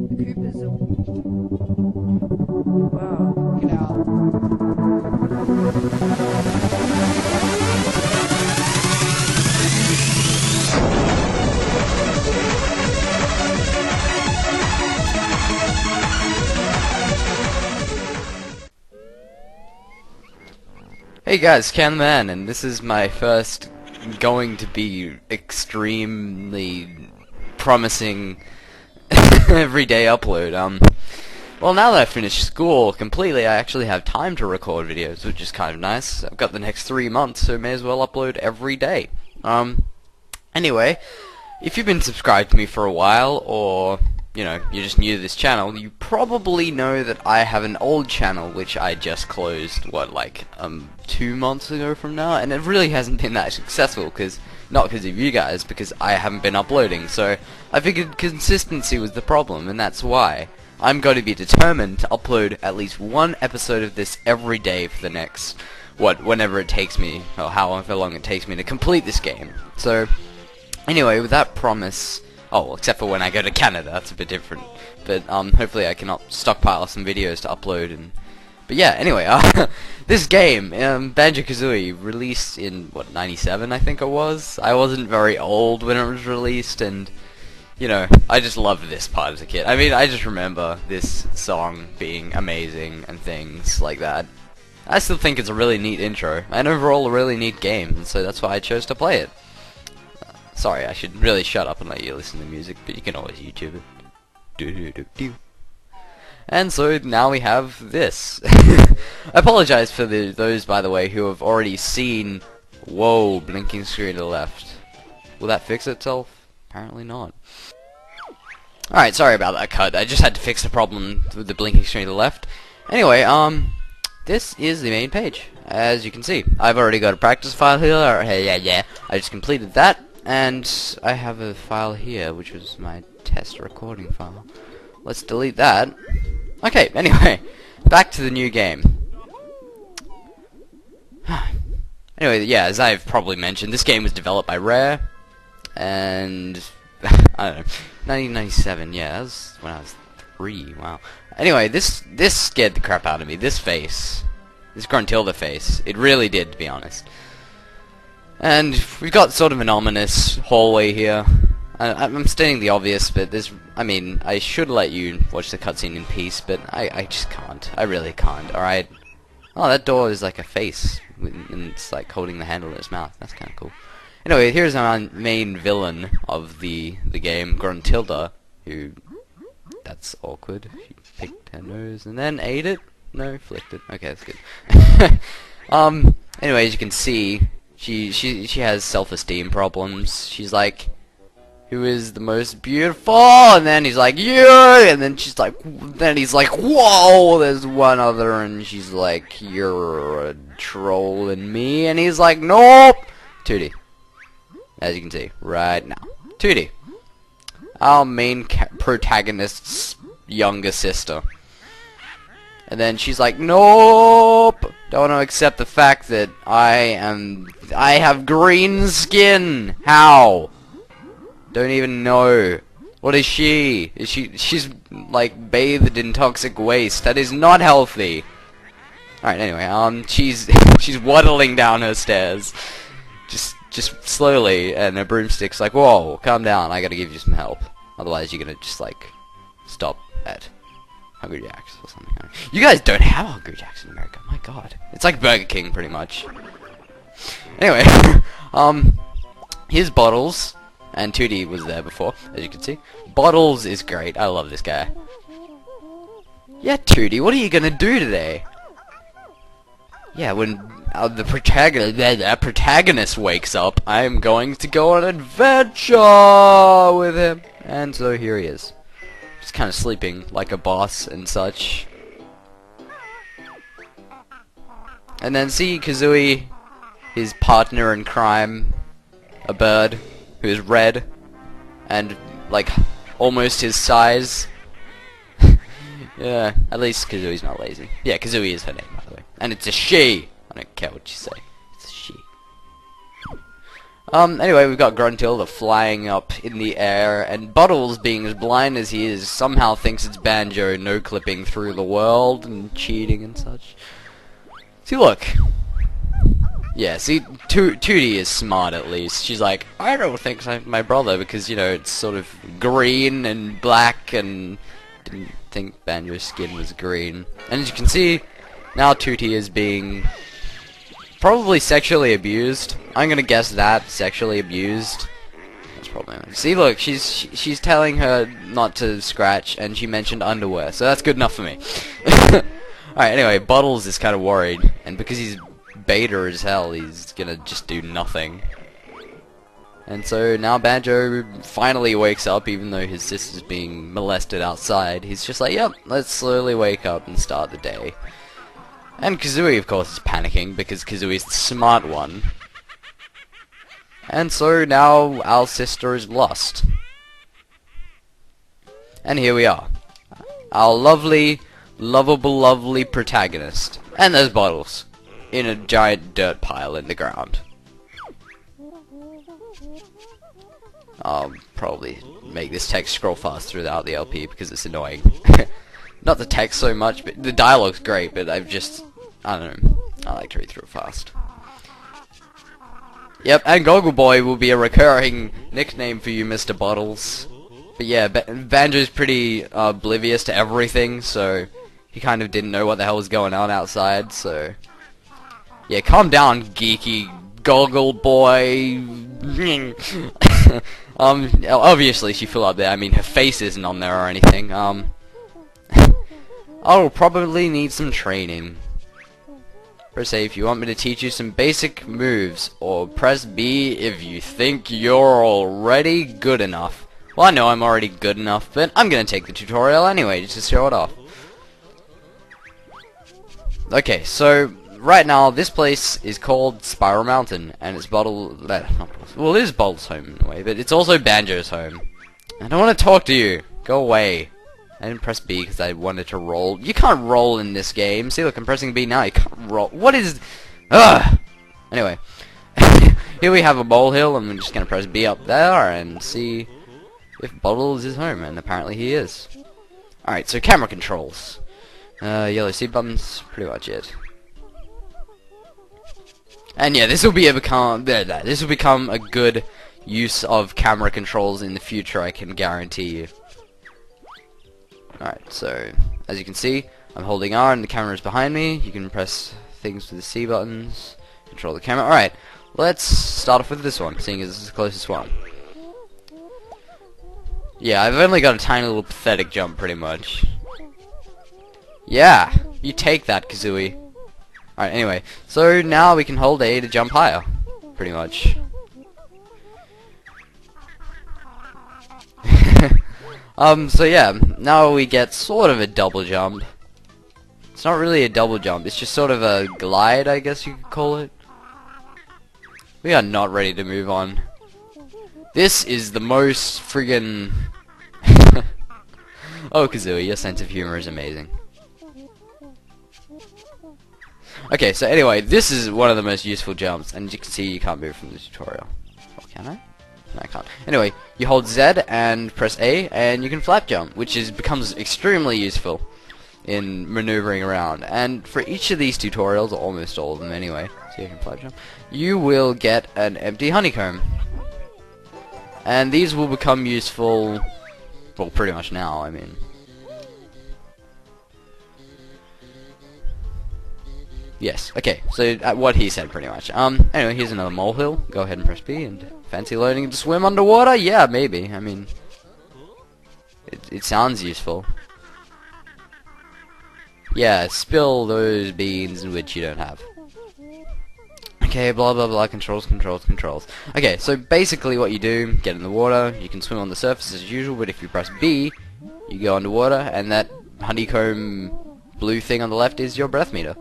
Koopa's a... Wow. Get out. Hey guys, Can and this is my first going to be extremely promising everyday upload. Well, now that I've finished school completely, I actually have time to record videos, which is kind of nice. I've got the next 3 months, so may as well upload every day. Anyway, if you've been subscribed to me for a while, or you know, you're just new to this channel, you probably know that I have an old channel which I just closed, what, like, 2 months ago from now, and it really hasn't been that successful, not because of you guys, because I haven't been uploading, so I figured consistency was the problem, and that's why. I'm going to be determined to upload at least one episode of this every day for the next, whenever it takes me, or however long it takes me to complete this game. So, anyway, with that promise... Oh, well, except for when I go to Canada, that's a bit different. But, hopefully I can stockpile some videos to upload and... But yeah, anyway, this game, Banjo Kazooie, released in, what, 97 I think it was? I wasn't very old when it was released, and, you know, I just loved this part as a kid. I mean, I just remember this song being amazing and things like that. I still think it's a really neat intro, and overall a really neat game, and so that's why I chose to play it. Sorry, I should really shut up and let you listen to music, but you can always YouTube it. Do-do-do-do. And so now we have this. I apologize for those, by the way, who have already seen... Whoa, blinking screen to the left. Will that fix itself? Apparently not. Alright, sorry about that cut. I just had to fix the problem with the blinking screen to the left. Anyway, this is the main page, as you can see. I've already got a practice file here. I just completed that. And I have a file here, which was my test recording file. Let's delete that. Okay, anyway, back to the new game. Anyway, yeah, as I've probably mentioned, this game was developed by Rare, and, I don't know, 1997, yeah, that was when I was 3, wow. Anyway, this scared the crap out of me, this face, this Gruntilda face, it really did, to be honest. And we've got sort of an ominous hallway here. I'm stating the obvious, but there's... I mean, I should let you watch the cutscene in peace, but I just can't. I really can't, alright? Oh, that door is like a face, and it's like holding the handle in its mouth. That's kind of cool. Anyway, here's our main villain of the game, Gruntilda, who... That's awkward. She picked her nose and then ate it? No, flicked it. Okay, that's good. Anyway, as you can see... She has self-esteem problems. She's like, who is the most beautiful? And then he's like, yeah! And then she's like, then he's like, whoa! There's one other, and she's like, you're a troll in me. And he's like, nope! 2D. As you can see, right now. 2D. Our main protagonist's younger sister. And then she's like, nope! Don't want to accept the fact that I have green skin! How? Don't even know. What is she? She's like bathed in toxic waste. That is not healthy. Alright, anyway, she's waddling down her stairs. Just slowly, and her broomstick's like, whoa, calm down, I gotta give you some help. Otherwise you're gonna just like stop at Hungry Jack's or something. You guys don't have Hungry Jack's in America. My God, it's like Burger King pretty much. Anyway, here's Bottles, and 2D was there before, as you can see. Bottles is great. I love this guy. Yeah, 2D, what are you gonna do today? Yeah, when the protagonist wakes up, I'm going to go on an adventure with him. And so here he is. Just kind of sleeping like a boss and such. And then see Kazooie, his partner in crime, a bird who is red and like almost his size. Yeah, at least Kazooie's not lazy. Yeah, Kazooie is her name, by the way. And it's a she! I don't care what you say. It's a she. Anyway, we've got Gruntilda flying up in the air, and Bottles, being as blind as he is, somehow thinks it's Banjo no-clipping through the world and cheating and such. See, look. Yeah, see, Tootie is smart at least. She's like, I don't think so, my brother, because, you know, it's sort of green and black, and didn't think Banjo's skin was green. And as you can see, now Tootie is being probably sexually abused. I'm gonna guess that, sexually abused. That's probably not. See, look, she's telling her not to scratch, and she mentioned underwear, so that's good enough for me. Alright, anyway, Bottles is kind of worried, and because he's beta as hell, he's gonna just do nothing. And so now Banjo finally wakes up, even though his sister's being molested outside. He's just like, yep, let's slowly wake up and start the day. And Kazooie, of course, is panicking, because Kazooie's the smart one. And so now our sister is lost. And here we are. Our lovely, lovable, lovely protagonist. And there's Bottles in a giant dirt pile in the ground. I'll probably make this text scroll fast throughout the LP because it's annoying. Not the text so much, but the dialogue's great, but I don't know, I like to read through it fast. Yep, and Goggle Boy will be a recurring nickname for you, Mr. Bottles. But yeah, Banjo's pretty oblivious to everything, so he kind of didn't know what the hell was going on outside, so yeah, calm down, geeky Goggle Boy. Obviously she flew up there. I mean, her face isn't on there or anything. I'll probably need some training. Press A if you want me to teach you some basic moves, or press B if you think you're already good enough. Well, I know I'm already good enough, but I'm gonna take the tutorial anyway, just to show it off. Okay, so right now, this place is called Spiral Mountain, and it's well, it is Bottle's home in a way, but it's also Banjo's home. I don't want to talk to you. Go away. I didn't press B because I wanted to roll. You can't roll in this game. See, look, I'm pressing B now. You can't roll. What is... Ugh! Anyway. Here we have a molehill, and I'm just going to press B up there and see if Bottles is home, and apparently he is. Alright, so camera controls. Yellow C buttons, pretty much it. And yeah, this will become a good use of camera controls in the future, I can guarantee you. Alright, so as you can see, I'm holding R and the camera is behind me. You can press things with the C buttons, control the camera. Alright, let's start off with this one, seeing as this is the closest one. Yeah, I've only got a tiny little pathetic jump, pretty much. Yeah, you take that, Kazooie. Alright, anyway, so now we can hold A to jump higher, pretty much. So yeah, now we get sort of a double jump. It's not really a double jump, it's just sort of a glide, I guess you could call it. We are not ready to move on. This is the most friggin... Oh, Kazooie, your sense of humor is amazing. Okay, so anyway, this is one of the most useful jumps, and as you can see, you can't move from the tutorial. Oh, can I? No, I can't. Anyway, you hold Z and press A, and you can flap jump, which becomes extremely useful in maneuvering around. And for each of these tutorials, or almost all of them anyway, so you can flap jump, you will get an empty honeycomb. And these will become useful, well, pretty much now, I mean. Yes, okay, so what he said pretty much. Anyway, here's another molehill. Go ahead and press B, and fancy learning to swim underwater? Yeah, maybe. I mean, it sounds useful. Yeah, spill those beans which you don't have. Okay, blah blah blah, controls, controls, controls. Okay, so basically what you do, get in the water, you can swim on the surface as usual, but if you press B, you go underwater, and that honeycomb blue thing on the left is your breath meter.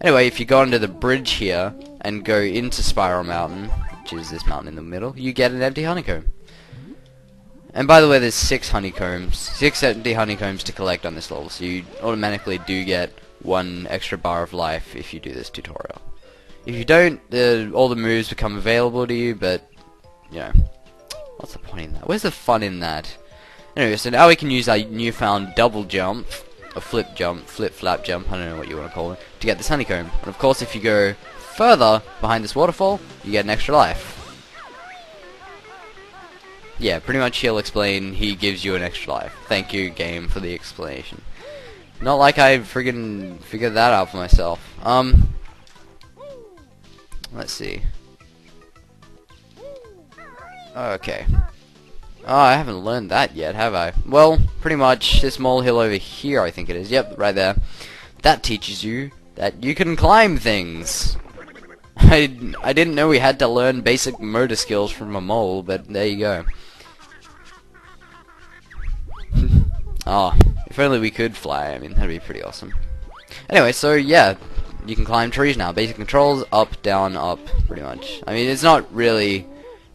Anyway, if you go under the bridge here and go into Spiral Mountain, which is this mountain in the middle, you get an empty honeycomb. And by the way, there's 6 empty honeycombs to collect on this level, so you automatically do get 1 extra bar of life if you do this tutorial. If you don't, all the moves become available to you, but you know, what's the point in that? Where's the fun in that? Anyway, so now we can use our newfound double jump, a flip jump, flip-flap jump, I don't know what you want to call it, to get this honeycomb. And of course, if you go further behind this waterfall, you get an extra life. Yeah, pretty much he'll explain, he gives you an extra life. Thank you, game, for the explanation. Not like I friggin' figured that out for myself. Let's see. Okay. Oh, I haven't learned that yet, have I? Well, pretty much this molehill over here, I think it is. Yep, right there. That teaches you that you can climb things. I didn't know we had to learn basic motor skills from a mole, but there you go. Oh, if only we could fly. I mean, that'd be pretty awesome. Anyway, so yeah, you can climb trees now. Basic controls, up, down, up, pretty much. I mean, it's not really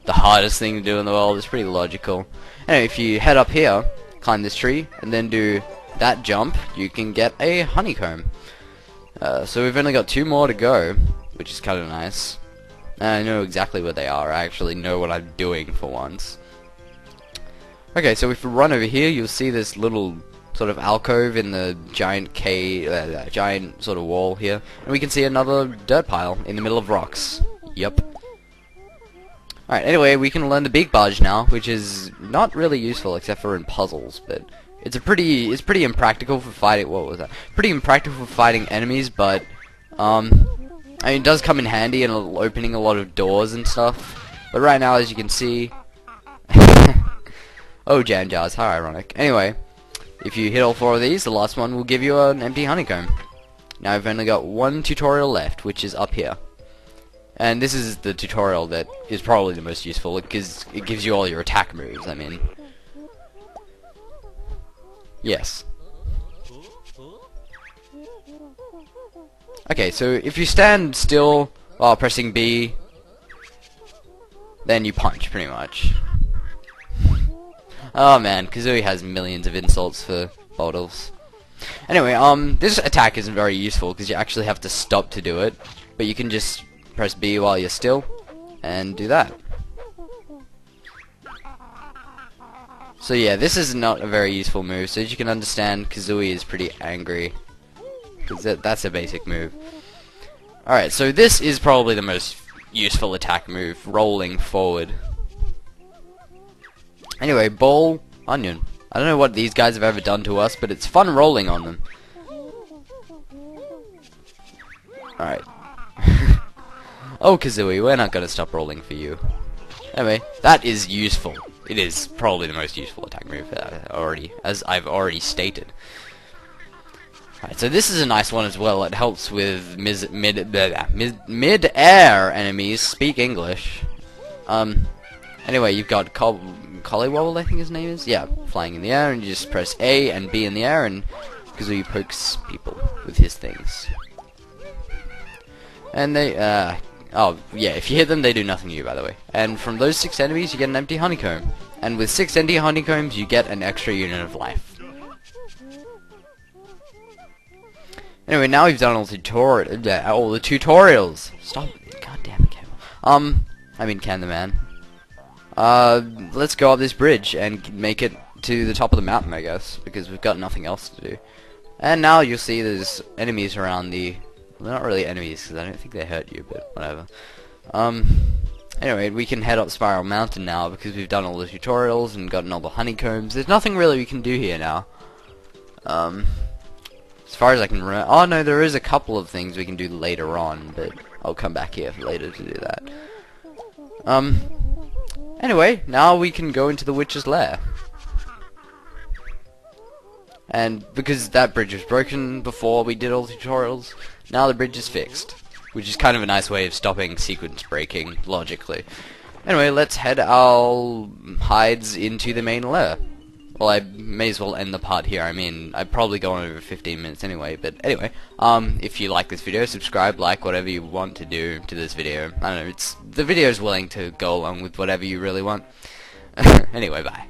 the hardest thing to do in the world. It's pretty logical. Anyway, if you head up here, climb this tree, and then do that jump, you can get a honeycomb. So we've only got 2 more to go, which is kind of nice. I know exactly where they are. I actually know what I'm doing for once. Okay, so if we run over here, you'll see this little sort of alcove in the giant giant sort of wall here, and we can see another dirt pile in the middle of rocks. Yep. Alright, anyway, we can learn the big barge now, which is not really useful except for in puzzles, but it's pretty impractical for fighting. What was that? Pretty impractical for fighting enemies, but I mean, it does come in handy in opening a lot of doors and stuff. But right now, as you can see, oh, jam jars, how ironic. Anyway, if you hit all 4 of these, the last one will give you an empty honeycomb. Now I've only got 1 tutorial left, which is up here. And this is the tutorial that is probably the most useful, because it gives you all your attack moves, I mean. Yes. Okay, so if you stand still while pressing B, then you punch, pretty much. Oh man, Kazooie has millions of insults for bottles. Anyway, this attack isn't very useful because you actually have to stop to do it, but you can just press B while you're still and do that. So yeah, this is not a very useful move, so as you can understand, Kazooie is pretty angry because that's a basic move. Alright, so this is probably the most useful attack move, rolling forward. Anyway, ball, onion. I don't know what these guys have ever done to us, but it's fun rolling on them. Alright. Oh, Kazooie, we're not going to stop rolling for you. Anyway, that is useful. It is probably the most useful attack move as I've already stated. Alright, so this is a nice one as well. It helps with mid-air enemies speak English. Anyway, you've got Collywobble, I think his name is? Yeah, flying in the air, and you just press A and B in the air, and Kazooie pokes people with his things. And they, oh, yeah, if you hit them, they do nothing to you, by the way. And from those 6 enemies, you get an empty honeycomb. And with 6 empty honeycombs, you get an extra unit of life. Anyway, now we've done all the tutorials. Stop, god damn it, Cable. I mean, Can the Man. Let's go up this bridge and make it to the top of the mountain, I guess, because we've got nothing else to do. And now you'll see there's enemies around the... Well, they're not really enemies, because I don't think they hurt you, but whatever. Anyway, we can head up Spiral Mountain now, because we've done all the tutorials and gotten all the honeycombs. There's nothing really we can do here now. As far as I can remember... Oh, no, there is a couple of things we can do later on, but I'll come back here later to do that. Anyway, now we can go into the witch's lair. And because that bridge was broken before we did all the tutorials, now the bridge is fixed. Which is kind of a nice way of stopping sequence breaking, logically. Anyway, let's head our hides into the main lair. Well, I may as well end the part here. I mean, I'd probably go on over 15 minutes anyway. But anyway, if you like this video, subscribe, like, whatever you want to do to this video. I don't know, the video is willing to go along with whatever you really want. Anyway, bye.